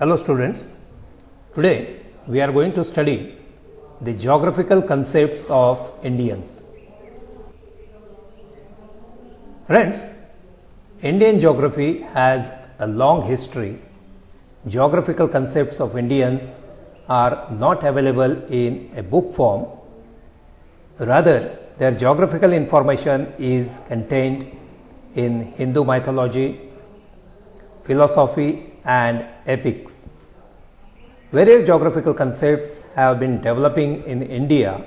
Hello students, today we are going to study the geographical concepts of Indians. Friends, Indian geography has a long history. Geographical concepts of Indians are not available in a book form. Rather, their geographical information is contained in Hindu mythology, philosophy and epics. Various geographical concepts have been developing in India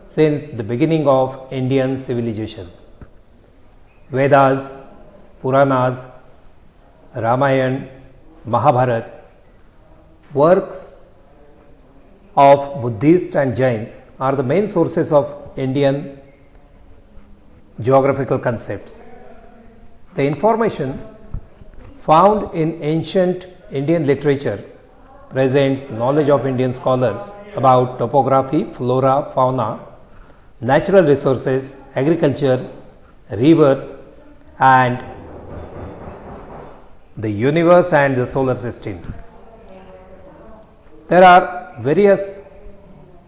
since the beginning of Indian civilization. Vedas, Puranas, Ramayana, Mahabharata, works of Buddhists and Jains are the main sources of Indian geographical concepts. The information found in ancient Indian literature presents knowledge of Indian scholars about topography, flora, fauna, natural resources, agriculture, rivers, and the universe and the solar systems. There are various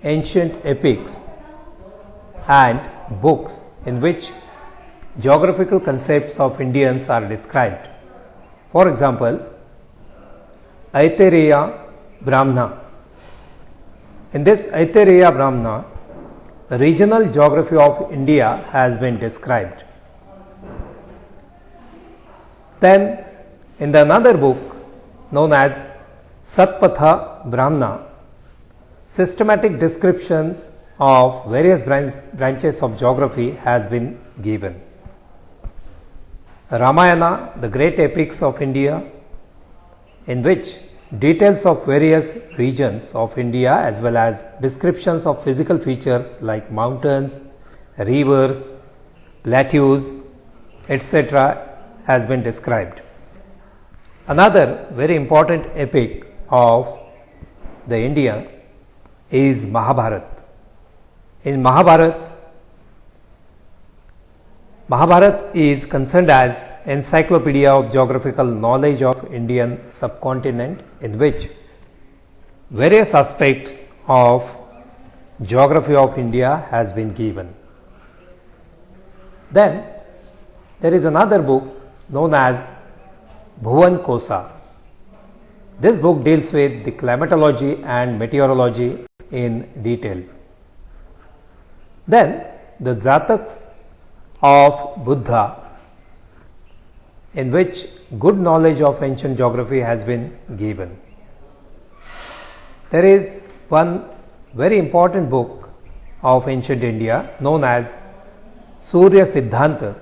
ancient epics and books in which geographical concepts of Indians are described. For example, Aitareya Brahmana. In this Aitareya Brahmana, the regional geography of India has been described. Then, in the another book known as Satpatha Brahmana, systematic descriptions of various branches of geography has been given. Ramayana, the great epics of India, in which details of various regions of India as well as descriptions of physical features like mountains, rivers, plateaus, etc. has been described. Another very important epic of the India is Mahabharata. In Mahabharata is concerned as encyclopedia of geographical knowledge of Indian subcontinent, in which various aspects of geography of India has been given. Then there is another book known as Bhuvan Kosa. This book deals with the climatology and meteorology in detail. Then the Jataks of Buddha, in which good knowledge of ancient geography has been given. There is one very important book of ancient India known as Surya Siddhanta.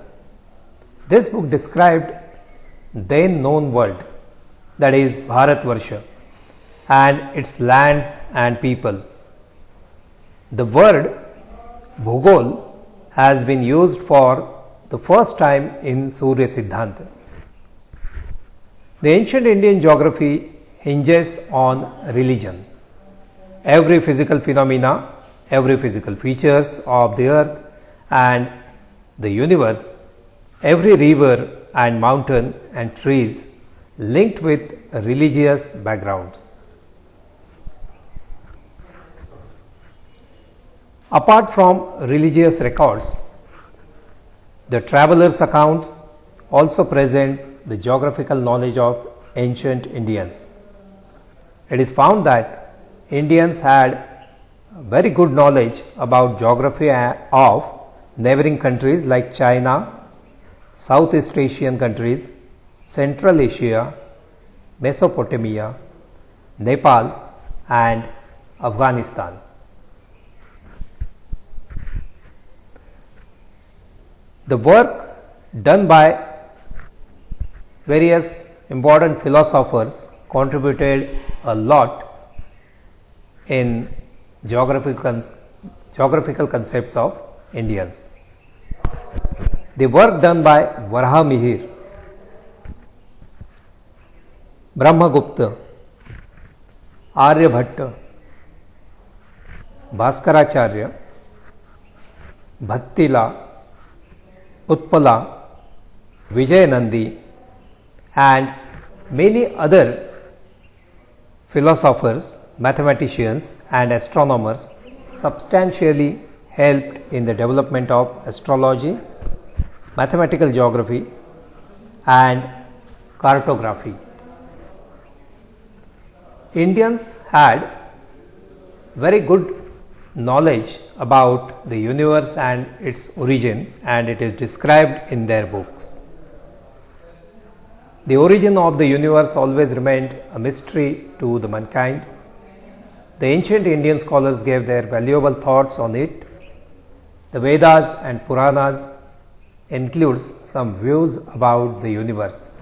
This book described then known world, that is Bharatvarsha, and its lands and people. The word Bhugol has been used for the first time in Surya Siddhanta. The ancient Indian geography hinges on religion. Every physical phenomena, every physical features of the earth and the universe, every river and mountain and trees linked with religious backgrounds. Apart from religious records, the travelers' accounts also present the geographical knowledge of ancient Indians. It is found that Indians had very good knowledge about geography of neighboring countries like China, Southeast Asian countries, Central Asia, Mesopotamia, Nepal and Afghanistan. The work done by various important philosophers contributed a lot in geographical concepts of Indians. The work done by Varahamihir, Brahmagupta, Aryabhatta, Bhaskaracharya, Bhattila, Utpala, Vijayanandi and many other philosophers, mathematicians, and astronomers substantially helped in the development of astrology, mathematical geography, and cartography. Indians had very good knowledge about the universe and its origin, and it is described in their books. The origin of the universe always remained a mystery to the mankind. The ancient Indian scholars gave their valuable thoughts on it. The Vedas and Puranas includes some views about the universe.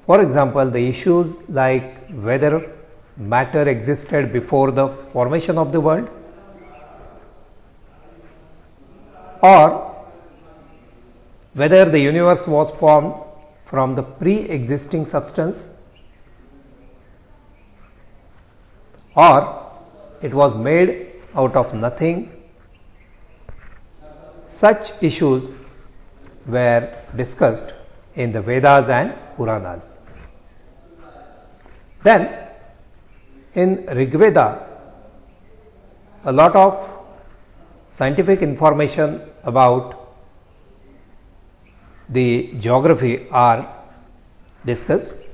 For example, the issues like whether matter existed before the formation of the world, or whether the universe was formed from the pre-existing substance, or it was made out of nothing. Such issues were discussed in the Vedas and Puranas. Then in Rig Veda, a lot of scientific information about the geography are discussed.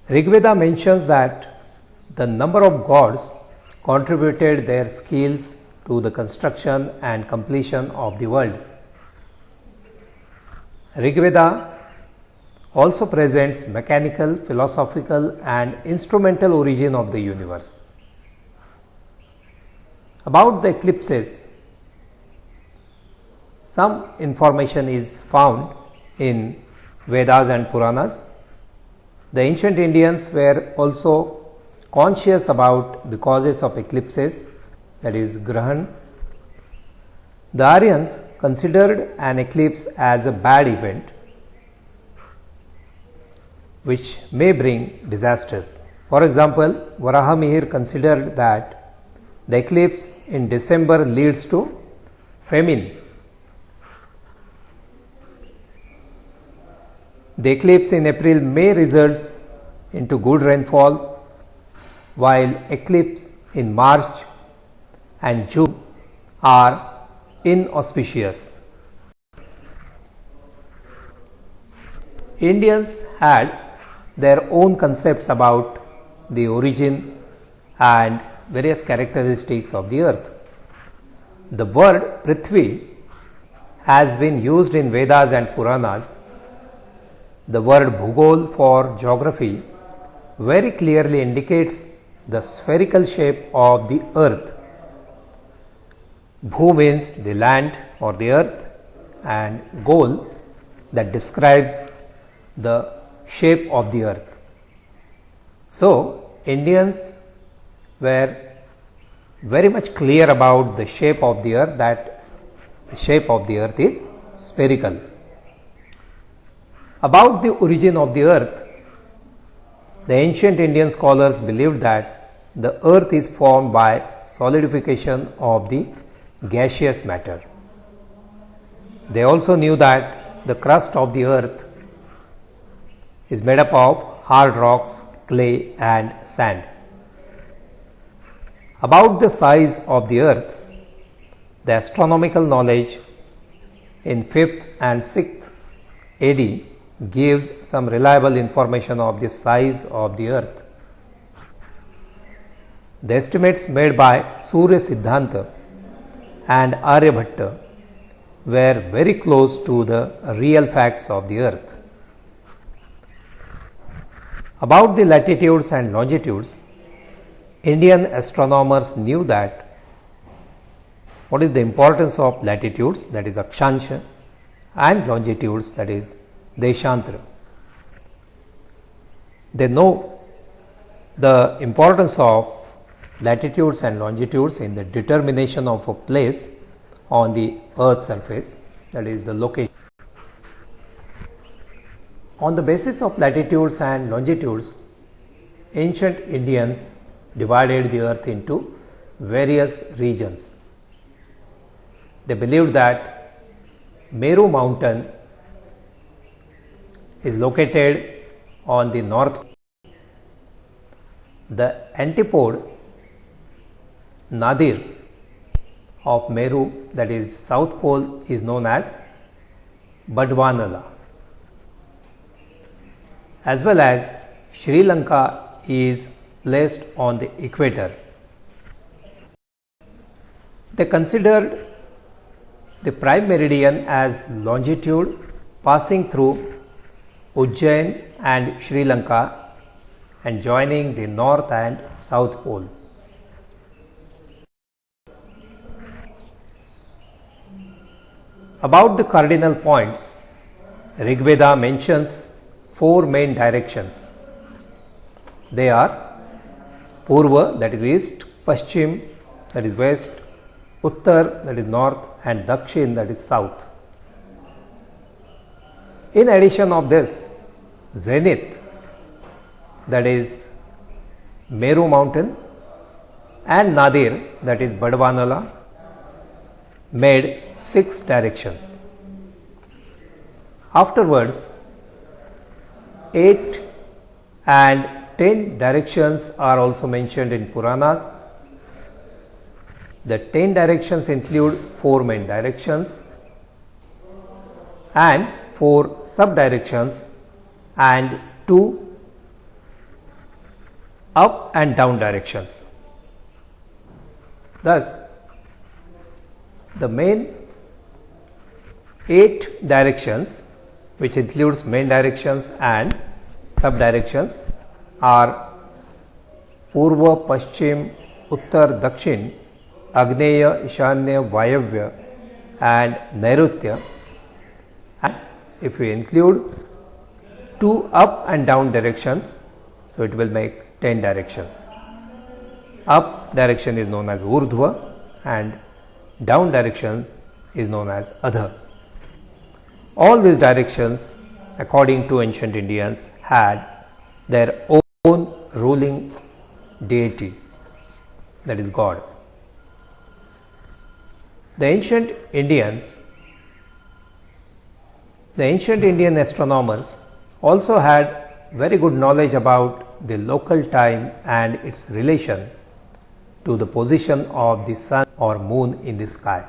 Rig Veda mentions that the number of gods contributed their skills to the construction and completion of the world. Rig Veda also presents mechanical, philosophical, and instrumental origin of the universe. About the eclipses, some information is found in Vedas and Puranas. The ancient Indians were also conscious about the causes of eclipses, that is Grahan. The Aryans considered an eclipse as a bad event which may bring disasters. For example, Varahamihir considered that the eclipse in December leads to famine. The eclipse in April may result into good rainfall, while eclipse in March and June are inauspicious. Indians had their own concepts about the origin and various characteristics of the earth. The word Prithvi has been used in Vedas and Puranas. The word Bhugol for geography very clearly indicates the spherical shape of the earth. Bhu means the land or the earth, and Gol that describes the shape of the earth. So, Indians were very much clear about the shape of the earth, that the shape of the earth is spherical. About the origin of the earth, the ancient Indian scholars believed that the earth is formed by solidification of the gaseous matter. They also knew that the crust of the earth is made up of hard rocks, clay, and sand. About the size of the earth, the astronomical knowledge in 5th and 6th AD gives some reliable information of the size of the earth. The estimates made by Surya Siddhanta and Aryabhatta were very close to the real facts of the earth. About the latitudes and longitudes, Indian astronomers knew that what is the importance of latitudes, that is Akshansha, and longitudes, that is Deshantra. They know the importance of latitudes and longitudes in the determination of a place on the earth's surface, that is the location. On the basis of latitudes and longitudes, ancient Indians divided the earth into various regions. They believed that Meru mountain is located on the north The antipode nadir of Meru, that is South Pole, is known as Badwanala. As well as Sri Lanka is placed on the equator. They considered the prime meridian as longitude passing through Ujjain and Sri Lanka and joining the north and south pole. About the cardinal points, Rigveda mentions 4 main directions. They are Purva, that is east, Paschim, that is west, Uttar, that is north, and Dakshin, that is south. In addition of this, Zenith, that is Meru mountain, and Nadir, that is Badwanala, made 6 directions. Afterwards, 8 and 10 directions are also mentioned in Puranas. The 10 directions include 4 main directions and 4 sub-directions and 2 up and down directions. Thus, the main 8 directions, which includes main directions and sub-directions, are Purva, Paschim, Uttar, Dakshin, Agneya, Ishanya, Vayavya and Nairutya. And if we include 2 up and down directions, so it will make 10 directions. Up direction is known as Urdhva and down directions is known as Adha. All these directions, according to ancient Indians, had their own ruling deity, that is God. The ancient Indian astronomers also had very good knowledge about the local time and its relation to the position of the sun or moon in the sky.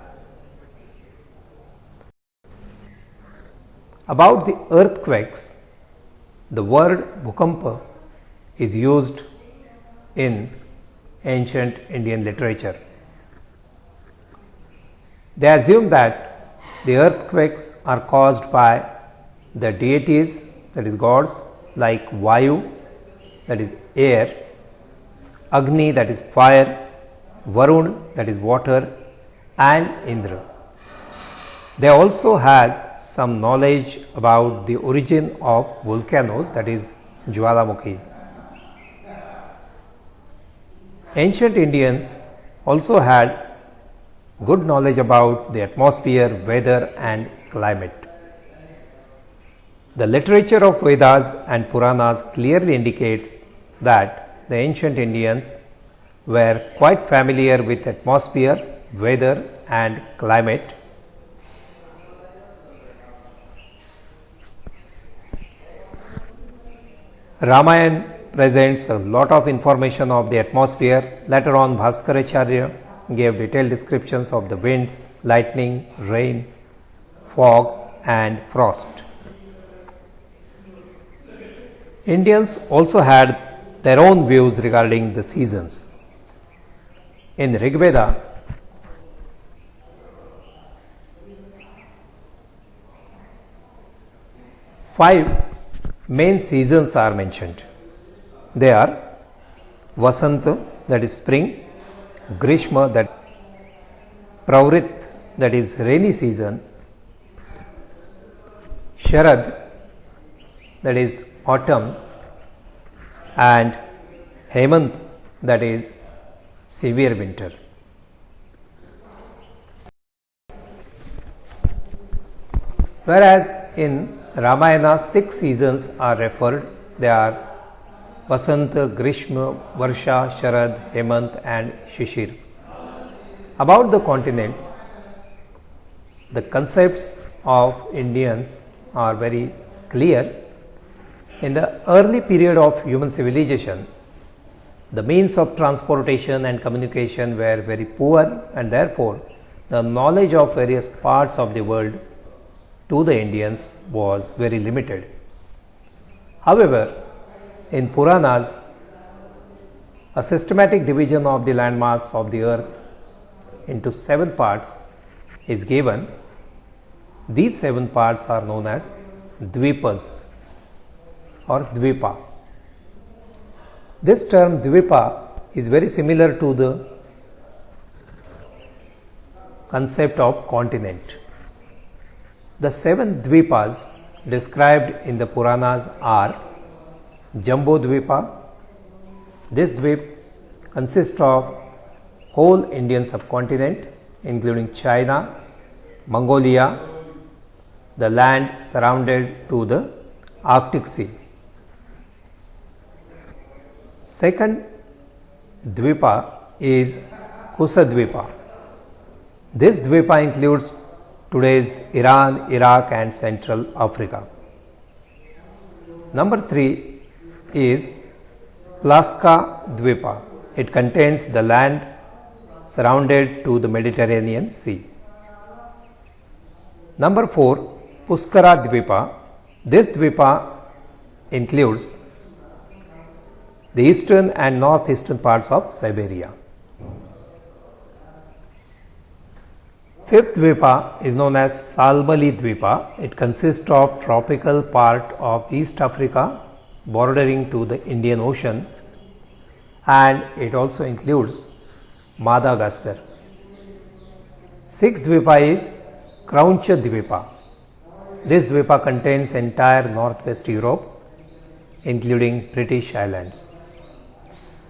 About the earthquakes, the word Bhukampa is used in ancient Indian literature. They assume that the earthquakes are caused by the deities, that is gods, like Vayu, that is air, Agni, that is fire, Varun, that is water, and Indra. They also has some knowledge about the origin of volcanoes, that is Jwalamukhi. Ancient Indians also had good knowledge about the atmosphere, weather and climate. The literature of Vedas and Puranas clearly indicates that the ancient Indians were quite familiar with atmosphere, weather and climate. Ramayana presents a lot of information of the atmosphere. Later on, Bhaskaracharya gave detailed descriptions of the winds, lightning, rain, fog and frost. Indians also had their own views regarding the seasons. In Rigveda, 5 main seasons are mentioned. They are Vasanta, that is spring, Grishma, that Pravrit, that is rainy season, Sharad, that is autumn, and Hemant, that is severe winter. Whereas in Ramayana 6 seasons are referred. They are Vasanta, Grishma, Varsha, Sharad, Hemant and Shishir. About the continents, the concepts of Indians are very clear. In the early period of human civilization, The means of transportation and communication were very poor, and therefore the knowledge of various parts of the world to the Indians was very limited. However, in Puranas, a systematic division of the landmass of the earth into 7 parts is given. These 7 parts are known as Dvipas or Dvipa. This term Dvipa is very similar to the concept of continent. The 7 Dvipas described in the Puranas are Jambu Dvipa. This Dvip consists of whole Indian subcontinent including China, Mongolia, the land surrounded to the Arctic Sea. Second Dvipa is Kusadvipa. This Dvipa includes today's Iran, Iraq and Central Africa. Number 3 is Plaska Dvipa. It contains the land surrounded to the Mediterranean Sea. Number 4, Puskara Dvipa. This Dvipa includes the eastern and northeastern parts of Siberia. Fifth Dvipa is known as Salbali Dvipa. It consists of tropical part of East Africa bordering to the Indian Ocean, and it also includes Madagascar. Sixth Dvipa is Krauncha Dvipa. This Dvipa contains entire northwest Europe including British Islands.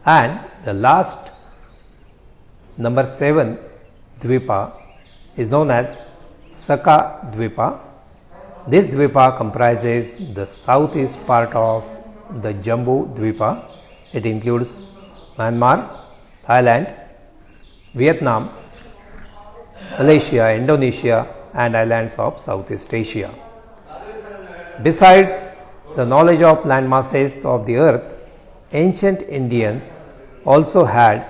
And the last, number 7 Dvipa is known as Saka Dvipa. This Dvipa comprises the southeast part of the Jambu Dvipa. It includes Myanmar, Thailand, Vietnam, Malaysia, Indonesia and islands of Southeast Asia. Besides the knowledge of land masses of the earth, ancient Indians also had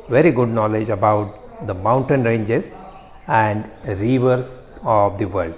very good knowledge about the mountain ranges and rivers of the world.